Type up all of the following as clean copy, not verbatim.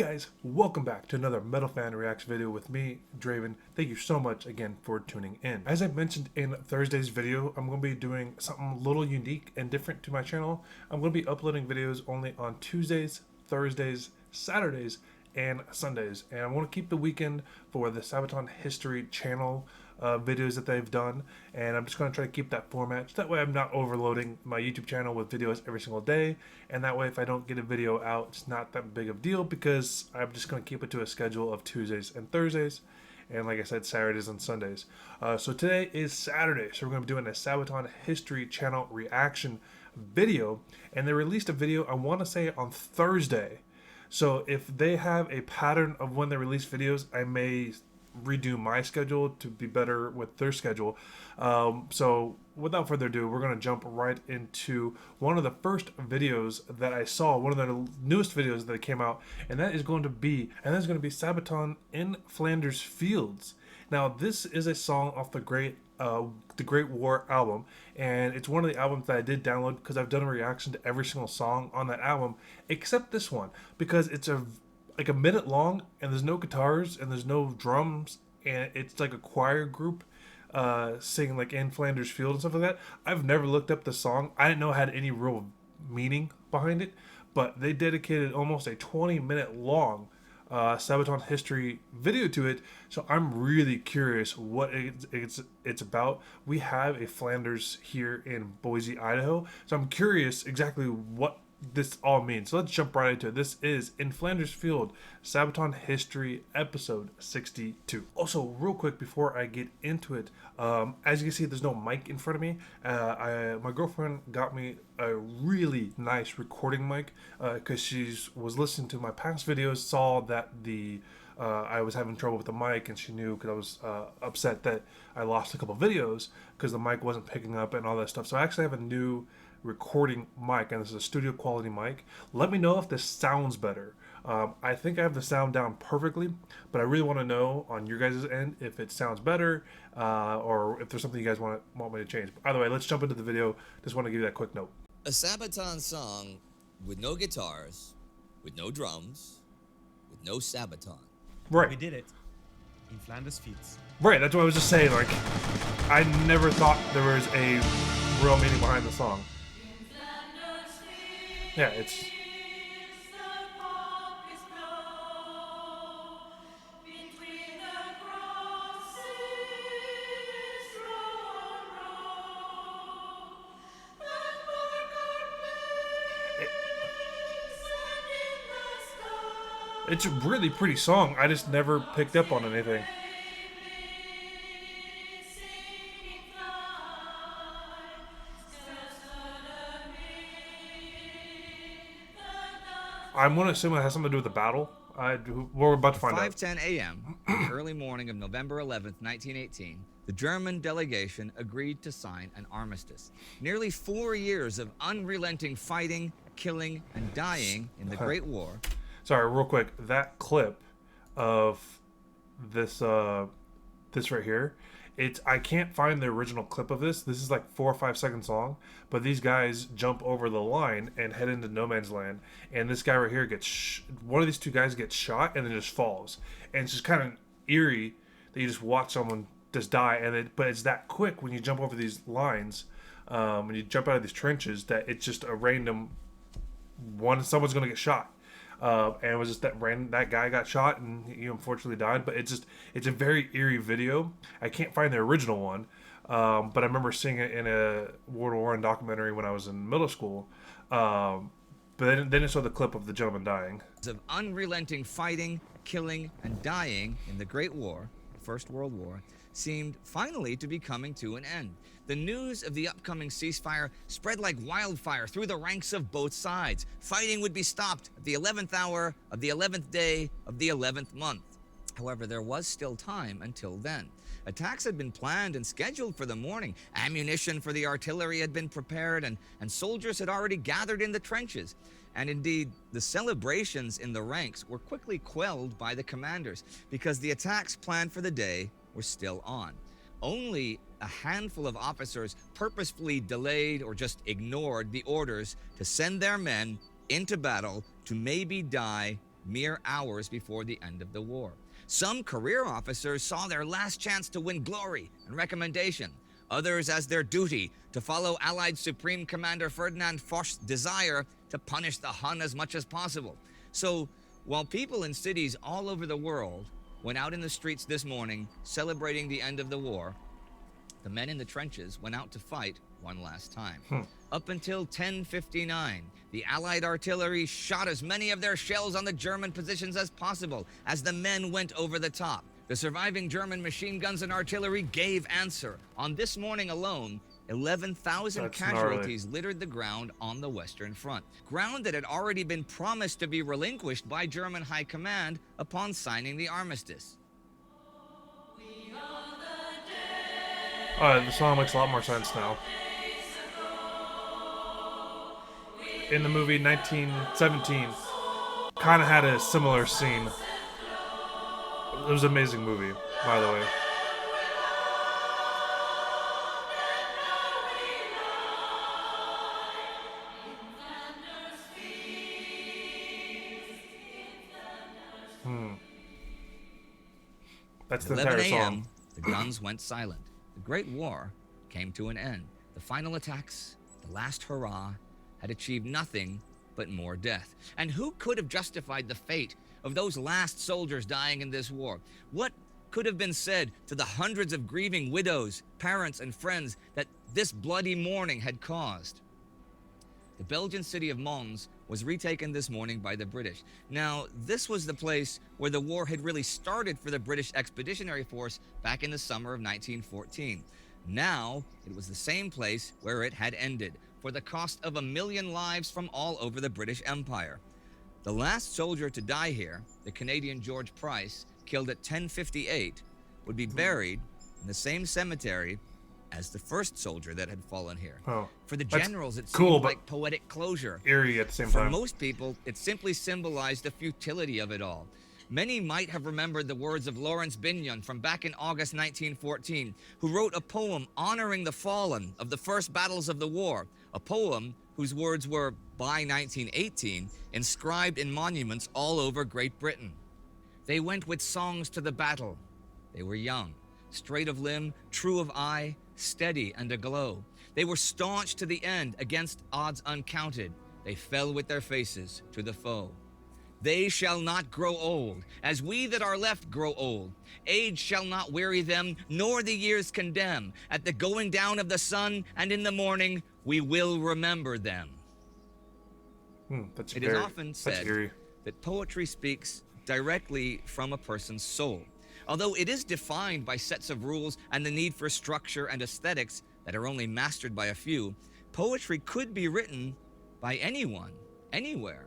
guys, welcome back to another Metal Fan Reacts video with me, Draven. Thank you so much again for tuning in. As I mentioned in Thursday's video, I'm going to be doing something a little unique and different to my channel. I'm going to be uploading videos only on Tuesdays, Thursdays, Saturdays, and Sundays. And I want to keep the weekend for the Sabaton History channel videos that they've done, and I'm just going to try to keep that format so that way I'm not overloading my YouTube channel with videos every single day, and that way if I don't get a video out, it's not that big of a deal because I'm just going to keep it to a schedule of Tuesdays and Thursdays, and like I said, Saturdays and Sundays. So today is Saturday, so we're going to be doing a Sabaton History channel reaction video, and they released a video, I want to say on Thursday. So if they have a pattern of when they release videos, I may redo my schedule to be better with their schedule. So without further ado, we're going to jump right into one of the first videos that I saw, one of the newest videos that came out, and that is going to be Sabaton in Flanders Fields. Now this is a song off the Great War album, and it's one of the albums that I did download because I've done a reaction to every single song on that album except this one, because it's like a minute long and there's no guitars and there's no drums, and it's like a choir group singing like in Flanders Field and stuff like that. I've never looked up the song. I didn't know it had any real meaning behind it, but they dedicated almost a 20-minute long Sabaton History video to it, so I'm really curious what it's about. We have a Flanders here in Boise, Idaho, so I'm curious exactly what this all means. So let's jump right into it. This is In Flanders Field, Sabaton History, episode 62. Also, real quick before I get into it, as you can see, there's no mic in front of me. My girlfriend got me a really nice recording mic because she was listening to my past videos, saw that I was having trouble with the mic, and she knew because I was upset that I lost a couple videos because the mic wasn't picking up and all that stuff. So I actually have a new recording mic, and this is a studio quality mic. Let me know if this sounds better. I think I have the sound down perfectly, but I really want to know on your guys' end if it sounds better or if there's something you guys want me to change. But either way, let's jump into the video. Just want to give you that quick note. A Sabaton song with no guitars, with no drums, with no Sabaton. Right. We did it in Flanders Fields. Right, that's what I was just saying. Like, I never thought there was a real meaning behind the song. Yeah, it's... It's a really pretty song. I just never picked up on anything. I'm going to assume it has something to do with the battle. We're about to find out. 5:10 a.m. on the early morning of November 11th, 1918, the German delegation agreed to sign an armistice. Nearly 4 years of unrelenting fighting, killing, and dying in the Great War. Sorry, real quick. That clip of this this right here, I can't find the original clip of this. This is like 4 or 5 seconds long, but these guys jump over the line and head into no man's land, and this guy right here gets one of these two guys gets shot and then just falls, and it's just kind of eerie that you just watch someone just die, but it's that quick when you jump over these lines, when you jump out of these trenches, that it's just a random someone's gonna get shot. And it was just that guy got shot and he unfortunately died. But it's a very eerie video. I can't find the original one, but I remember seeing it in a World War I documentary when I was in middle school. But then I saw the clip of the gentleman dying. Of unrelenting fighting, killing, and dying in the Great War, First World War, seemed finally to be coming to an end. The news of the upcoming ceasefire spread like wildfire through the ranks of both sides. Fighting would be stopped at the 11th hour of the 11th day of the 11th month. However, there was still time until then. Attacks had been planned and scheduled for the morning. Ammunition for the artillery had been prepared, and soldiers had already gathered in the trenches. And indeed, the celebrations in the ranks were quickly quelled by the commanders because the attacks planned for the day were still on. Only a handful of officers purposefully delayed or just ignored the orders to send their men into battle to maybe die mere hours before the end of the war. Some career officers saw their last chance to win glory and recommendation, others as their duty to follow Allied Supreme Commander Ferdinand Foch's desire to punish the Hun as much as possible. So, while people in cities all over the world went out in the streets this morning celebrating the end of the war, the men in the trenches went out to fight one last time. Up until 10:59, the Allied artillery shot as many of their shells on the German positions as possible as the men went over the top. The surviving German machine guns and artillery gave answer. On this morning alone, 11,000 casualties littered the ground on the Western Front, ground that had already been promised to be relinquished by German high command upon signing the armistice. The song makes a lot more sense now. In the movie 1917, kind of had a similar scene. It was an amazing movie, by the way. That's the entire 11 a.m., song. the guns went silent. The Great War came to an end. The final attacks, the last hurrah, had achieved nothing but more death. And who could have justified the fate of those last soldiers dying in this war? What could have been said to the hundreds of grieving widows, parents, and friends that this bloody mourning had caused? The Belgian city of Mons was retaken this morning by the British. Now, this was the place where the war had really started for the British Expeditionary Force back in the summer of 1914. Now, it was the same place where it had ended, for the cost of 1 million lives from all over the British Empire. The last soldier to die here, the Canadian George Price, killed at 10:58, would be buried in the same cemetery as the first soldier that had fallen here. Oh, for the that's generals, it cool, seemed but like poetic closure. Eerie at the same For time. most people, it simply symbolized the futility of it all. Many might have remembered the words of Lawrence Binyon from back in August 1914, who wrote a poem honoring the fallen of the first battles of the war, a poem whose words were, by 1918, inscribed in monuments all over Great Britain. They went with songs to the battle. They were young, straight of limb, true of eye, steady and aglow. They were staunch to the end against odds uncounted. They fell with their faces to the foe. They shall not grow old, as we that are left grow old. Age shall not weary them, nor the years condemn. At the going down of the sun and in the morning, we will remember them. That's It very, is often said eerie. that poetry speaks directly from a person's soul. Although it is defined by sets of rules and the need for structure and aesthetics that are only mastered by a few, poetry could be written by anyone, anywhere.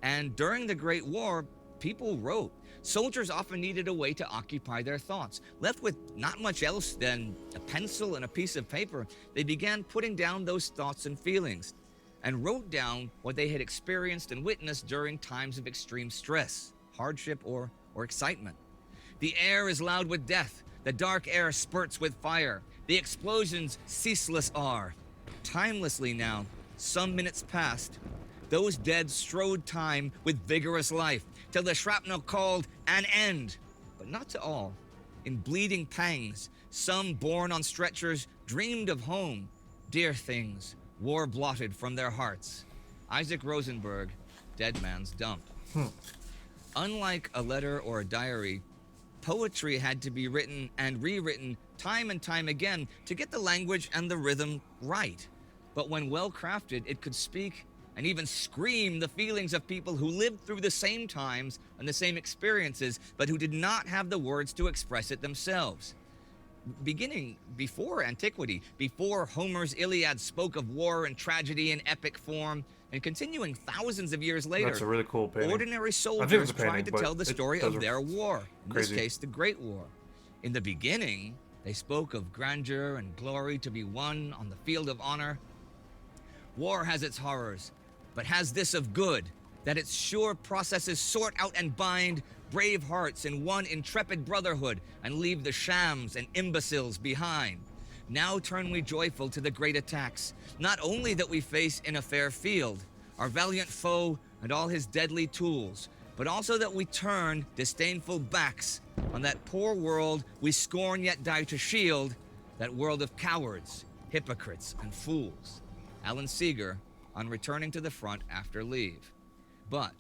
And during the Great War, people wrote. Soldiers often needed a way to occupy their thoughts. Left with not much else than a pencil and a piece of paper, they began putting down those thoughts and feelings and wrote down what they had experienced and witnessed during times of extreme stress, hardship, or excitement. The air is loud with death. The dark air spurts with fire. The explosions ceaseless are. Timelessly now, some minutes passed. Those dead strode time with vigorous life, till the shrapnel called an end. But not to all. In bleeding pangs, some borne on stretchers dreamed of home. Dear things, war blotted from their hearts. Isaac Rosenberg, Dead Man's Dump. Unlike a letter or a diary, poetry had to be written and rewritten time and time again to get the language and the rhythm right. But when well crafted, it could speak and even scream the feelings of people who lived through the same times and the same experiences, but who did not have the words to express it themselves. Beginning before antiquity, before Homer's Iliad spoke of war and tragedy in epic form, and continuing thousands of years later, That's a really cool painting. ordinary it's a soldiers painting, tried to but tell the story those of are their war, in crazy. this case, the Great War. In the beginning, they spoke of grandeur and glory to be won on the field of honor. War has its horrors, but has this of good, that its sure processes sort out and bind brave hearts in one intrepid brotherhood and leave the shams and imbeciles behind. Now turn we joyful to the great attacks, not only that we face in a fair field, our valiant foe and all his deadly tools, but also that we turn disdainful backs on that poor world we scorn yet die to shield, that world of cowards, hypocrites, and fools. Alan Seeger on returning to the front after leave. But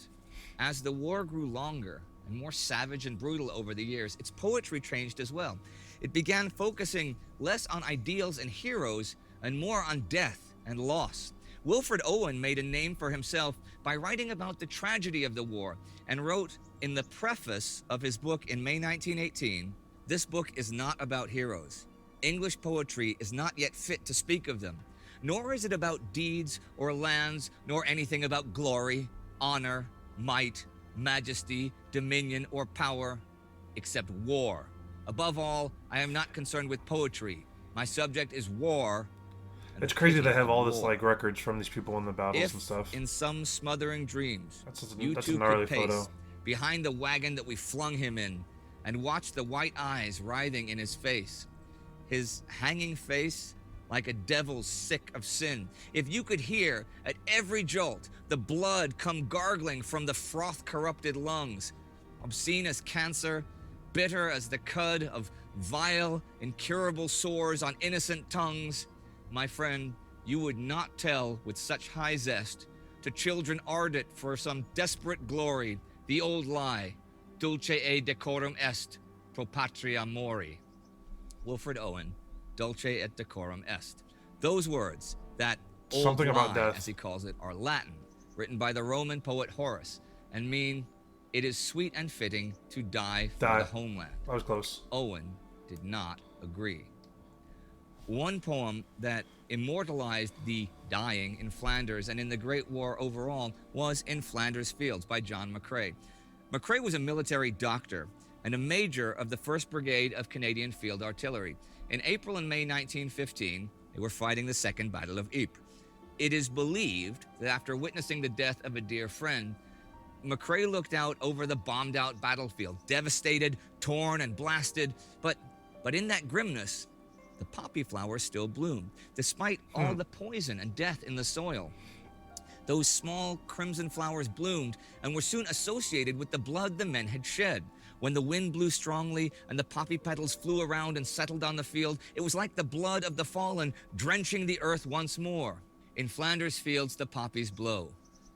as the war grew longer and more savage and brutal over the years, its poetry changed as well. It began focusing less on ideals and heroes and more on death and loss. Wilfred Owen made a name for himself by writing about the tragedy of the war and wrote in the preface of his book in May 1918, "This book is not about heroes. English poetry is not yet fit to speak of them, nor is it about deeds or lands, nor anything about glory, honor, might, majesty, dominion, or power, except war. Above all, I am not concerned with poetry. My subject is war." It's crazy to have all this like records from these people in the battles and stuff. In some smothering dreams, That's you a too gnarly could pace photo. behind the wagon that we flung him in and watch the white eyes writhing in his face, his hanging face like a devil sick of sin. If you could hear at every jolt the blood come gargling from the froth-corrupted lungs, obscene as cancer, bitter as the cud of vile, incurable sores on innocent tongues, my friend, you would not tell with such high zest to children ardent for some desperate glory the old lie, dulce e decorum est, pro patria mori. Wilfred Owen, dulce et decorum est. Those words, that old Something about lie, death, as he calls it, are Latin, written by the Roman poet Horace, and mean, "It is sweet and fitting to die for the homeland." I was close. Owen did not agree. One poem that immortalized the dying in Flanders and in the Great War overall was In Flanders Fields by John McCrae. McCrae was a military doctor and a major of the 1st Brigade of Canadian Field Artillery. In April and May 1915, they were fighting the Second Battle of Ypres. It is believed that after witnessing the death of a dear friend, McCrae looked out over the bombed-out battlefield, devastated, torn, and blasted, but in that grimness, the poppy flowers still bloomed, despite all the poison and death in the soil. Those small crimson flowers bloomed and were soon associated with the blood the men had shed. When the wind blew strongly and the poppy petals flew around and settled on the field, it was like the blood of the fallen drenching the earth once more. In Flanders Fields the poppies blow,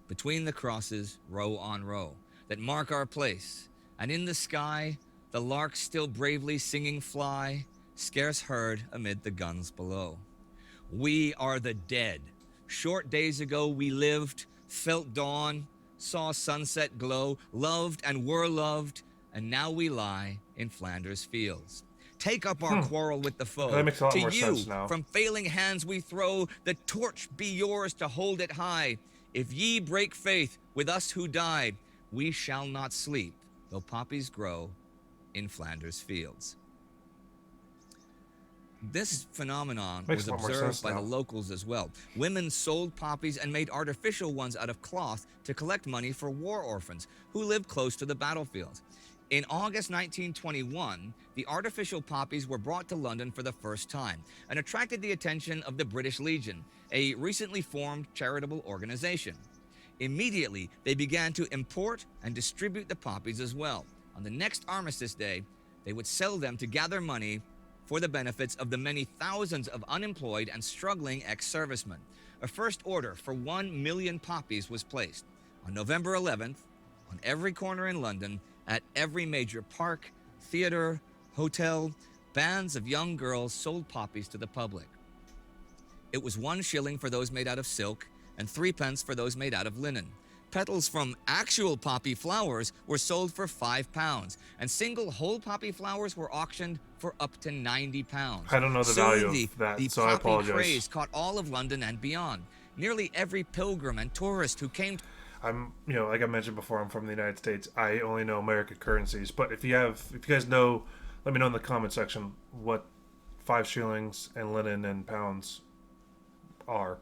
between the crosses, row on row, that mark our place, and in the sky the larks still bravely singing fly, scarce heard amid the guns below. We are the dead. Short days ago we lived, felt dawn, saw sunset glow, loved and were loved, and now we lie in Flanders Fields. Take up our quarrel with the foe. That makes a lot to more you, sense now. from failing hands we throw, the torch be yours to hold it high. If ye break faith with us who died, we shall not sleep, though poppies grow in Flanders Fields. This phenomenon Makes was a lot more observed sense by now. the locals as well. Women sold poppies and made artificial ones out of cloth to collect money for war orphans who lived close to the battlefield. In August 1921, the artificial poppies were brought to London for the first time and attracted the attention of the British Legion, a recently formed charitable organization. Immediately, they began to import and distribute the poppies as well. On the next Armistice Day, they would sell them to gather money for the benefits of the many thousands of unemployed and struggling ex-servicemen. A first order for 1 million poppies was placed. On November 11th, on every corner in London, at every major park, theater, hotel, bands of young girls sold poppies to the public. It was 1 shilling for those made out of silk and 3 pence for those made out of linen. Petals from actual poppy flowers were sold for £5, and single whole poppy flowers were auctioned for up to £90. I don't know the Soon value of that, the so I poppy apologize. craze caught all of London and beyond. Nearly every pilgrim and tourist who came I'm, like I mentioned before, I'm from the United States. I only know American currencies, but if you guys know, let me know in the comment section what 5 shillings and linen and pounds are,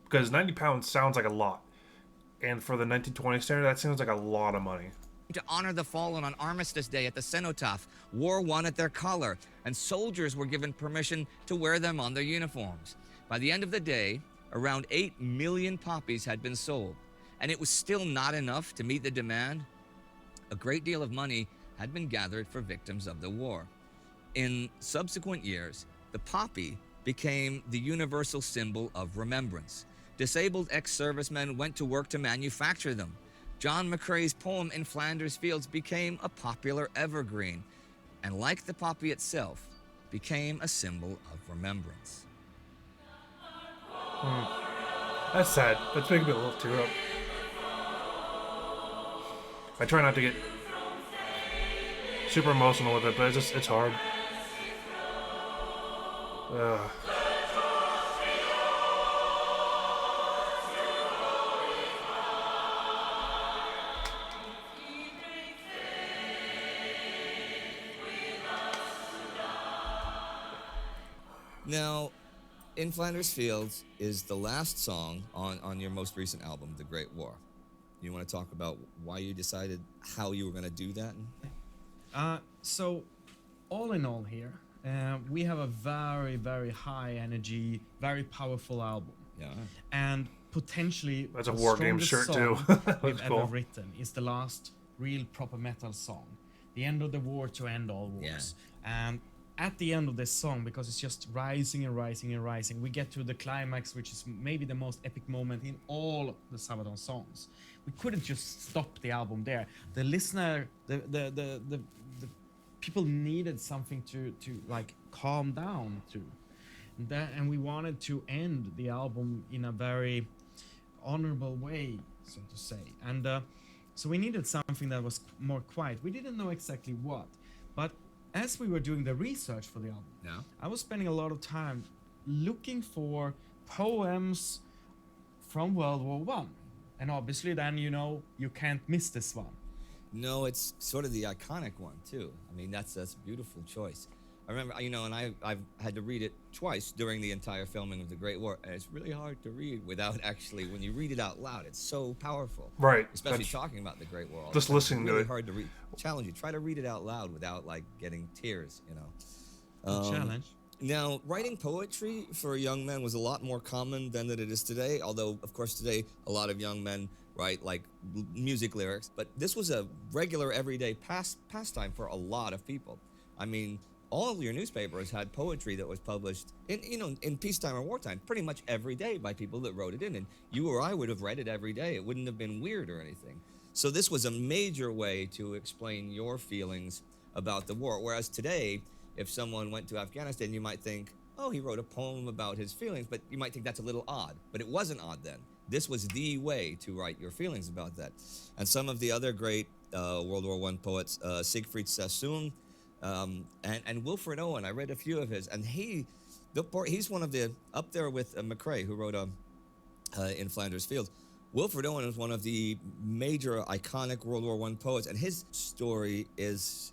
because 90 pounds sounds like a lot, and for the 1920 standard, that sounds like a lot of money. to honor the fallen on Armistice Day at the cenotaph, wore one at their collar, and soldiers were given permission to wear them on their uniforms. By the end of the day, around 8 million poppies had been sold, and it was still not enough to meet the demand A great deal of money had been gathered for victims of the war. In subsequent years, the poppy became the universal symbol of remembrance. Disabled ex-servicemen went to work to manufacture them. John McCrae's poem In Flanders Fields became a popular evergreen, and like the poppy itself, became a symbol of remembrance. That's sad. That's making me a little tear up. I try not to get super emotional with it, but it's hard. Now, In Flanders Fields is the last song on your most recent album, The Great War. You want to talk about why you decided how you were going to do that? So, all in all here, we have a very, very high energy, very powerful album. Yeah. And potentially That's a the War Games strongest shirt too. song That's we've cool. ever written is the last real proper metal song. The end of the war to end all wars. And at the end of this song, because it's just rising and rising and rising, we get to the climax, which is maybe the most epic moment in all the Sabaton songs. We couldn't just stop the album there. The listener, the people needed something to like calm down to, and we wanted to end the album in a very honorable way, so to say. And so we needed something that was more quiet. We didn't know exactly what, but as we were doing the research for the album, I was spending a lot of time looking for poems from World War One, and obviously then you can't miss this one. No, it's sort of the iconic one too. I mean, that's a beautiful choice. I remember, and I've had to read it twice during the entire filming of The Great War, and it's really hard to read without actually, when you read it out loud, it's so powerful. Right. Especially That's talking about The Great War. all the just time. listening it's to really it. hard to read. Challenge you. Try to read it out loud without like getting tears. Challenge. Now, writing poetry for a young man was a lot more common than that it is today. Although, of course, today a lot of young men write like music lyrics. But this was a regular, everyday pastime for a lot of people. I mean, all of your newspapers had poetry that was published in peacetime or wartime, pretty much every day by people that wrote it in. And you or I would have read it every day. It wouldn't have been weird or anything. So this was a major way to explain your feelings about the war. Whereas today, if someone went to Afghanistan, you might think, oh, he wrote a poem about his feelings, but you might think that's a little odd. But it wasn't odd then. This was the way to write your feelings about that. And some of the other great World War I poets, Siegfried Sassoon, and Wilfred Owen, I read a few of his, and he's one of the, up there with McCrae, who wrote In Flanders Fields. Wilfred Owen is one of the major iconic World War I poets, and his story is,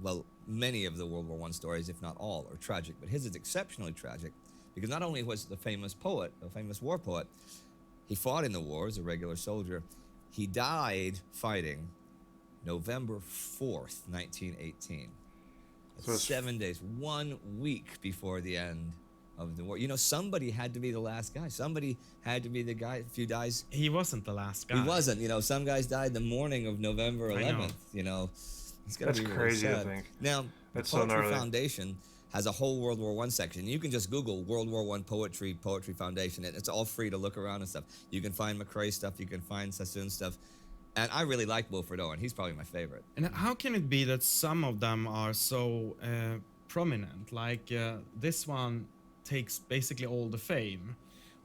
well, many of the World War I stories, if not all, are tragic, but his is exceptionally tragic, because not only was the famous poet, a famous war poet, he fought in the war as a regular soldier. He died fighting November 4th, 1918. So it's 7 days, 1 week before the end of the war. Somebody had to be the last guy. Somebody had to be the guy. If you dies, He wasn't the last guy. he wasn't. Some guys died the morning of November 11th. It's gonna That's be really crazy to sad. think. Now, That's the so Poetry gnarly. Foundation has a whole World War I section. You can just Google World War I Poetry Foundation. It's all free to look around and stuff. You can find McCrae stuff. You can find Sassoon stuff. And I really like Wilfred Owen. He's probably my favorite. And how can it be that some of them are so prominent? Like this one takes basically all the fame.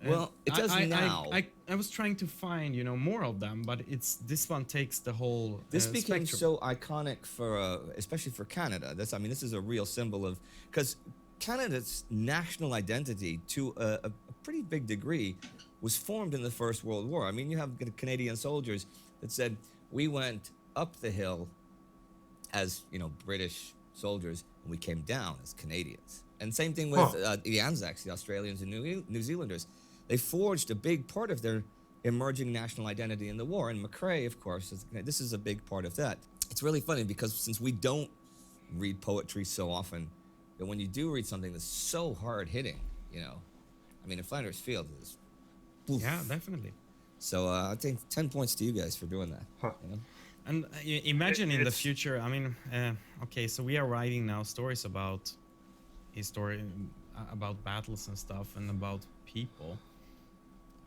Well, it does now. I was trying to find more of them, but this one takes the whole. This became spectrum. so iconic for, especially for Canada. This is a real symbol of, because Canada's national identity, to a pretty big degree, was formed in the First World War. I mean, you have Canadian soldiers that said, we went up the hill as British soldiers, and we came down as Canadians. And same thing with the Anzacs, the Australians and New Zealanders. They forged a big part of their emerging national identity in the war. And McCrae, of course, this is a big part of that. It's really funny because since we don't read poetry so often, that when you do read something that's so hard-hitting, In Flanders Fields is... Oof. Yeah, definitely. So I think 10 points to you guys for doing that. Huh. And imagine in the It's- future, I mean, okay, so we are writing now stories about history, about battles and stuff, and about people.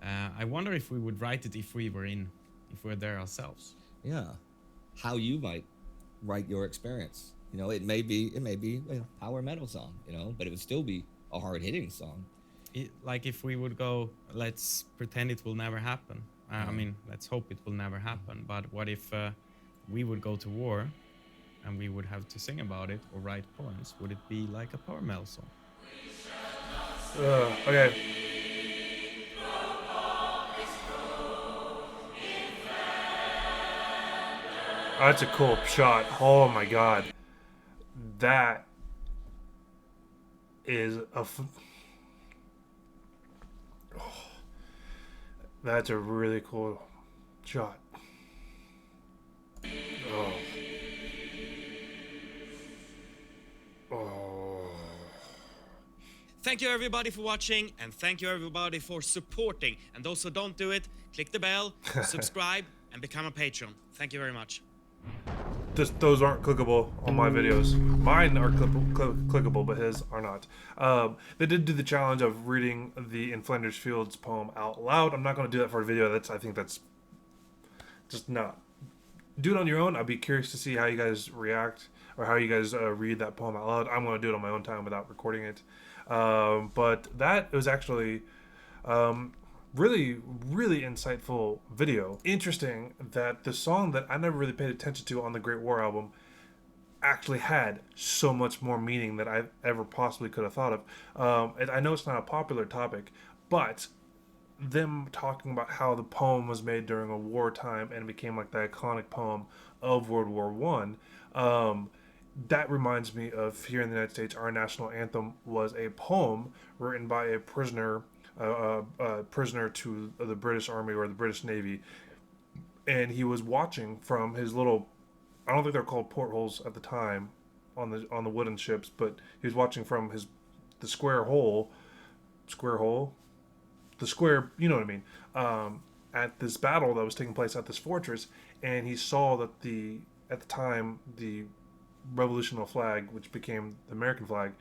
I wonder if we would write it if we were there ourselves. Yeah. How you might write your experience. You know, it may be a power metal song, you know, but it would still be a hard hitting song. Like if we would go, let's pretend it will never happen. I mean, let's hope it will never happen. But what if we would go to war and we would have to sing about it or write poems? Would it be like a power metal song? Okay. Oh, that's a cool shot. Oh my god. That is that's a really cool shot. Oh. Oh. Thank you everybody for watching, and thank you everybody for supporting. And those who don't do it, click the bell, subscribe, and become a patron. Thank you very much. Those aren't clickable on my videos. Mine are clickable, but his are not. They did do the challenge of reading the In Flanders Fields poem out loud. I'm not going to do that for a video. I think that's just not. Do it on your own. I'd be curious to see how you guys react or how you guys read that poem out loud. I'm going to do it on my own time without recording it. But that was actually really, really insightful video. Interesting that the song that I never really paid attention to on the Great War album actually had so much more meaning than I ever possibly could have thought of. And I know it's not a popular topic, but them talking about how the poem was made during a wartime and became like the iconic poem of World War One. That reminds me of here in the United States, our national anthem was a poem written by a prisoner to the British Army or the British Navy, and he was watching from his little, I don't think they're called portholes at the time on the wooden ships, but he was watching from the square, you know what I mean, at this battle that was taking place at this fortress, and he saw that at the time the revolutionary flag, which became the American flag,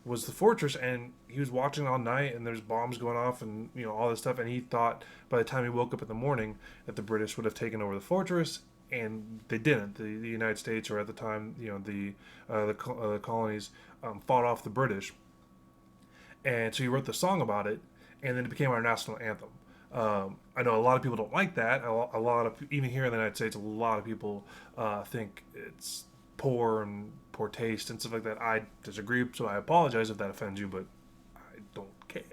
was the fortress, and he was watching all night, and there's bombs going off and all this stuff, and he thought by the time he woke up in the morning that the British would have taken over the fortress, and they didn't. The United States, or at the time the colonies, fought off the British, and so he wrote the song about it, and then it became our national anthem. I know a lot of people don't like that. A lot of, even here in the United States, a lot of people think it's poor taste and stuff like that. I disagree, so I apologize if that offends you, but I don't care.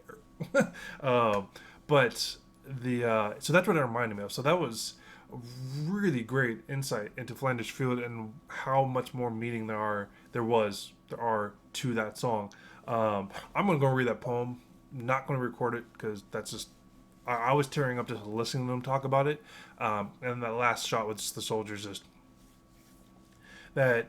But so that's what it reminded me of. So that was really great insight into Flanders Field and how much more meaning there are to that song. I'm gonna go read that poem. Not gonna record it because that's just, I was tearing up just listening to them talk about it. And that last shot with just the soldiers, just that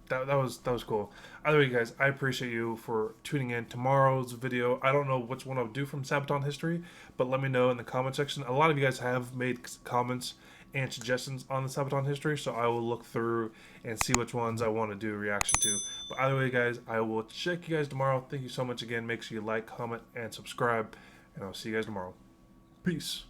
was cool. Either way, guys, I appreciate you for tuning in. Tomorrow's video, I don't know which one I'll do from Sabaton history, but let me know in the comment section. A lot of you guys have made comments and suggestions on the Sabaton history, so I will look through and see which ones I want to do a reaction to. But either way, guys, I will check you guys tomorrow. Thank you so much again. Make sure you like, comment, and subscribe, and I'll see you guys tomorrow. Peace.